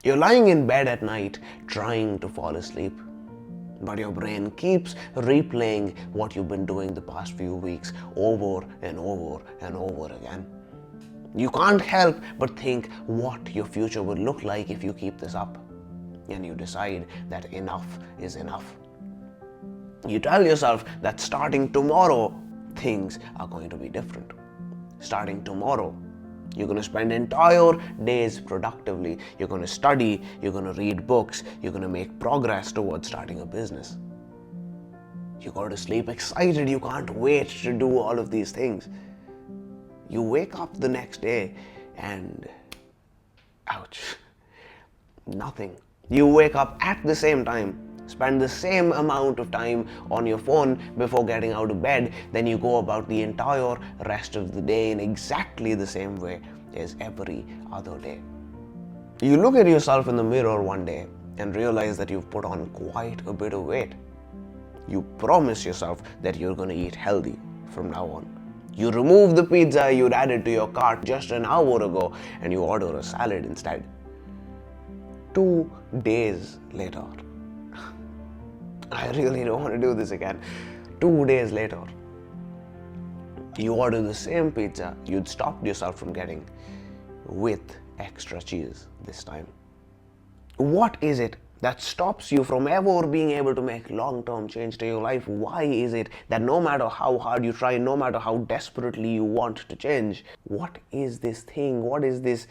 You're lying in bed at night trying to fall asleep, but your brain keeps replaying what you've been doing the past few weeks over and over and over again. You can't help but think what your future would look like if you keep this up, and you decide that enough is enough. You tell yourself that starting tomorrow, things are going to be different. Starting tomorrow, you're going to spend entire days productively. You're going to study, you're going to read books, you're going to make progress towards starting a business. You go to sleep excited, you can't wait to do all of these things. You wake up the next day and, ouch, nothing. You wake up at the same time, spend the same amount of time on your phone before getting out of bed, then you go about the entire rest of the day in exactly the same way as every other day. You look at yourself in the mirror one day and realize that you've put on quite a bit of weight. You promise yourself that you're going to eat healthy from now on. You remove the pizza you'd added to your cart just an hour ago and you order a salad instead. 2 days later, I really don't want to do this again. 2 days later, you order the same pizza you'd stopped yourself from getting with extra cheese this time. What is it that stops you from ever being able to make long-term change to your life? Why is it that no matter how hard you try, no matter how desperately you want to change, what is this thing? What is this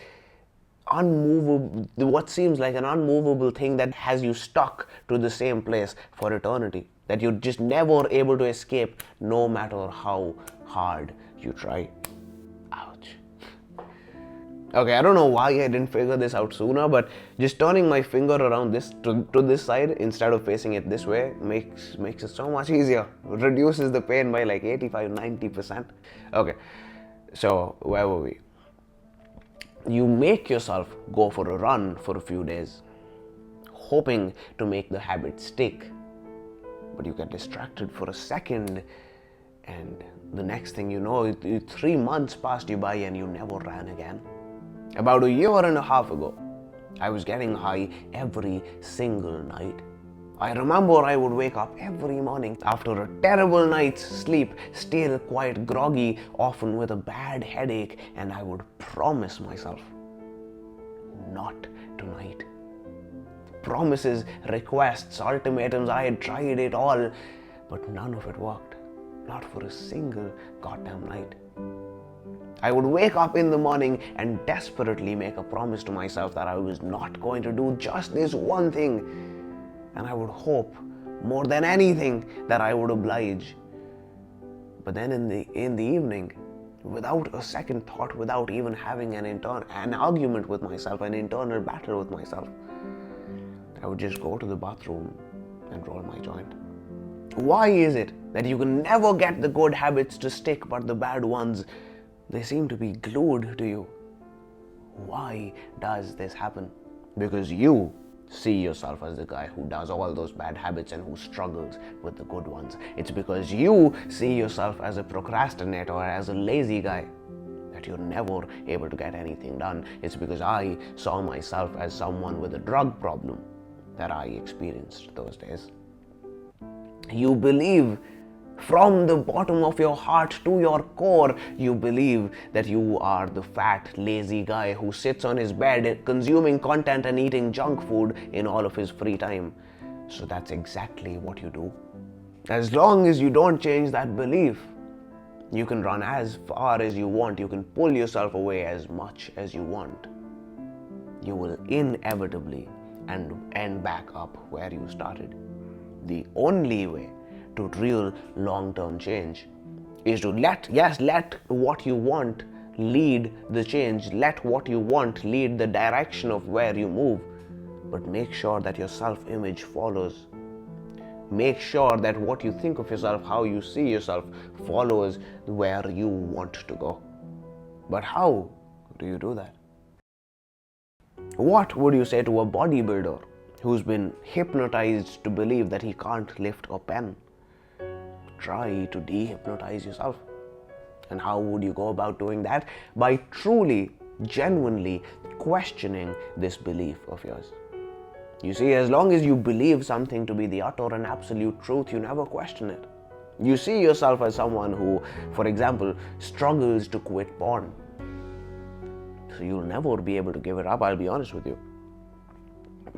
unmovable, what seems like an unmovable thing that has you stuck to the same place for eternity, that you're just never able to escape no matter how hard you try? Ouch. Okay, I don't know why I didn't figure this out sooner, but just turning my finger around this to this side instead of facing it this way makes it so much easier. Reduces the pain by like 85-90%. Okay, so where were we? You make yourself go for a run for a few days, hoping to make the habit stick, but you get distracted for a second, and the next thing you know, 3 months passed you by and you never ran again. About a year and a half ago, I was getting high every single night. I remember I would wake up every morning after a terrible night's sleep, still quite groggy, often with a bad headache, and I would promise myself, not tonight. Promises, requests, ultimatums, I had tried it all, but none of it worked. Not for a single goddamn night. I would wake up in the morning and desperately make a promise to myself that I was not going to do just this one thing. And I would hope more than anything that I would oblige. But then in the evening, without a second thought, without even having an argument with myself, an internal battle with myself, I would just go to the bathroom and roll my joint. Why is it that you can never get the good habits to stick, but the bad ones, they seem to be glued to you? Why does this happen? Because you see yourself as the guy who does all those bad habits and who struggles with the good ones. It's because you see yourself as a procrastinator or as a lazy guy that you're never able to get anything done. It's because I saw myself as someone with a drug problem that I experienced those days. You believe from the bottom of your heart to your core, you believe that you are the fat, lazy guy who sits on his bed consuming content and eating junk food in all of his free time. So that's exactly what you do. As long as you don't change that belief, you can run as far as you want, you can pull yourself away as much as you want. You will inevitably end back up where you started. The only way to real long-term change is to let what you want lead the change, let what you want lead the direction of where you move, but make sure that your self-image follows. Make sure that what you think of yourself, how you see yourself, follows where you want to go. But how do you do that? What would you say to a bodybuilder who's been hypnotized to believe that he can't lift a pen? Try to dehypnotize yourself. And how would you go about doing that? By truly genuinely questioning this belief of yours. You see, as long as you believe something to be the utter and absolute truth, you never question it. You see yourself as someone who, for example, struggles to quit porn. So you'll never be able to give it up, I'll be honest with you.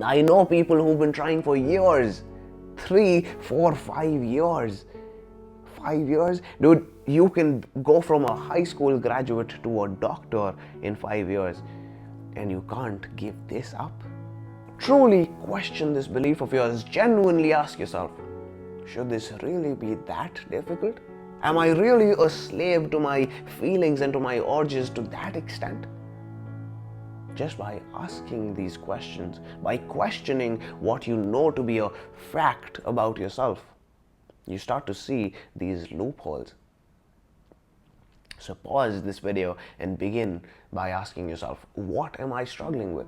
I know people who've been trying for years. 3, 4, 5 years. 5 years? Dude, you can go from a high school graduate to a doctor in 5 years, and you can't give this up. Truly question this belief of yours. Genuinely ask yourself, should this really be that difficult? Am I really a slave to my feelings and to my urges to that extent? Just by asking these questions, by questioning what you know to be a fact about yourself, you start to see these loopholes. So pause this video and begin by asking yourself, what am I struggling with?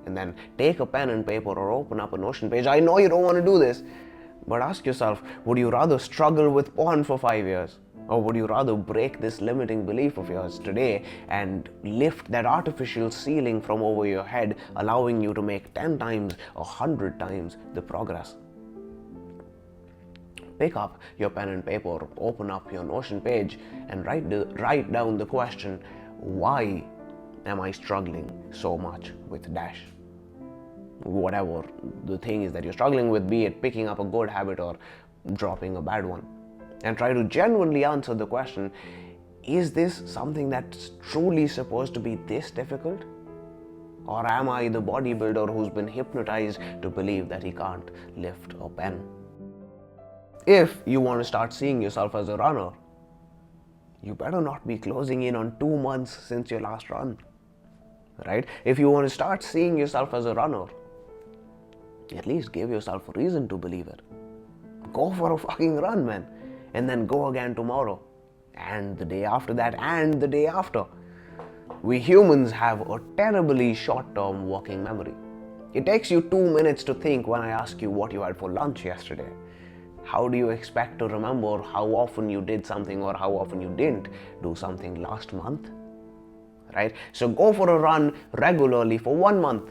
And then take a pen and paper or open up a Notion page. I know you don't want to do this, but ask yourself, would you rather struggle with porn for 5 years? Or would you rather break this limiting belief of yours today and lift that artificial ceiling from over your head, allowing you to make 10 times, 100 times the progress? Pick up your pen and paper, open up your Notion page, and write down the question, why am I struggling so much with dash? Whatever the thing is that you're struggling with, be it picking up a good habit or dropping a bad one. And try to genuinely answer the question, is this something that's truly supposed to be this difficult? Or am I the bodybuilder who's been hypnotized to believe that he can't lift a pen? If you want to start seeing yourself as a runner, you better not be closing in on 2 months since your last run, right? If you want to start seeing yourself as a runner, at least give yourself a reason to believe it. Go for a fucking run, man. And then go again tomorrow, and the day after that, and the day after. We humans have a terribly short-term working memory. It takes you 2 minutes to think when I ask you what you had for lunch yesterday. How do you expect to remember how often you did something or how often you didn't do something last month? Right? So go for a run regularly for 1 month,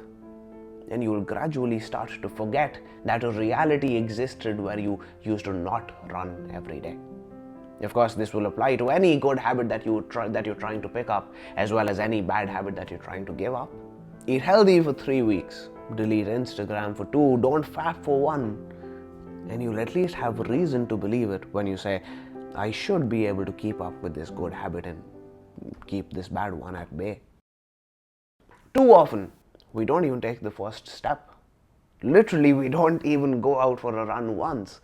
and you will gradually start to forget that a reality existed where you used to not run every day. Of course, this will apply to any good habit that you're trying to pick up, as well as any bad habit that you're trying to give up. Eat healthy for 3 weeks, delete Instagram for 2, don't fap for 1, and you'll at least have reason to believe it when you say, I should be able to keep up with this good habit and keep this bad one at bay. Too often, we don't even take the first step. Literally, we don't even go out for a run once.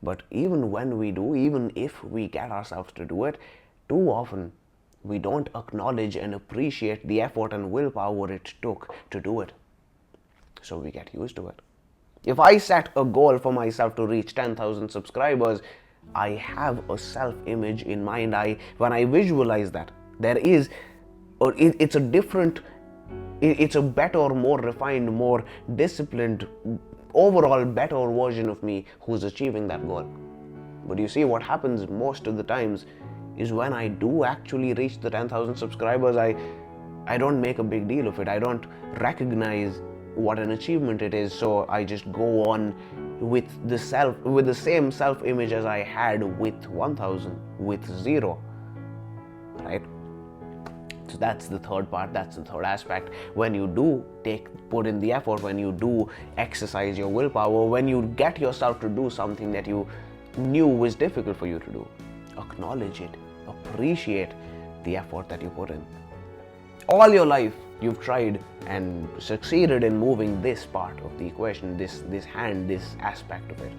But even when we do, even if we get ourselves to do it, too often we don't acknowledge and appreciate the effort and willpower it took to do it. So we get used to it. If I set a goal for myself to reach 10,000 subscribers, I have a self-image in mind. When I visualize that, it's a better, more refined, more disciplined, overall better version of me who's achieving that goal. But you see, what happens most of the times is when I do actually reach the 10,000 subscribers, I don't make a big deal of it. I don't recognize what an achievement it is, so I just go on with the same self-image as I had with 1,000, with 0, right? So that's the third part, that's the third aspect. When you do put in the effort, when you do exercise your willpower, when you get yourself to do something that you knew was difficult for you to do, acknowledge it, appreciate the effort that you put in. All your life, you've tried and succeeded in moving this part of the equation, this hand, this aspect of it.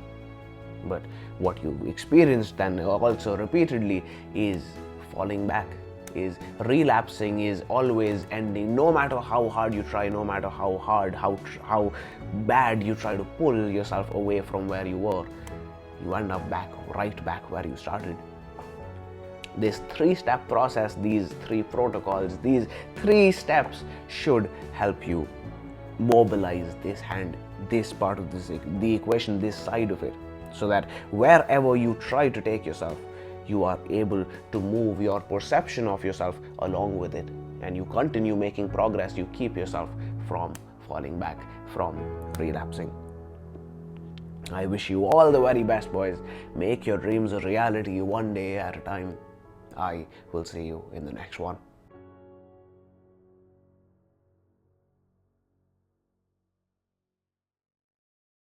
But what you've experienced and also repeatedly is falling back, is relapsing, is always ending. No matter how hard you try, no matter how bad you try to pull yourself away from where you were, you end up right back where you started. This 3-step process, these 3 protocols, these 3 steps should help you mobilize this hand, this part of the equation, this side of it, so that wherever you try to take yourself, you are able to move your perception of yourself along with it. and you continue making progress, you keep yourself from falling back, from relapsing. I wish you all the very best, boys. Make your dreams a reality one day at a time. I will see you in the next one.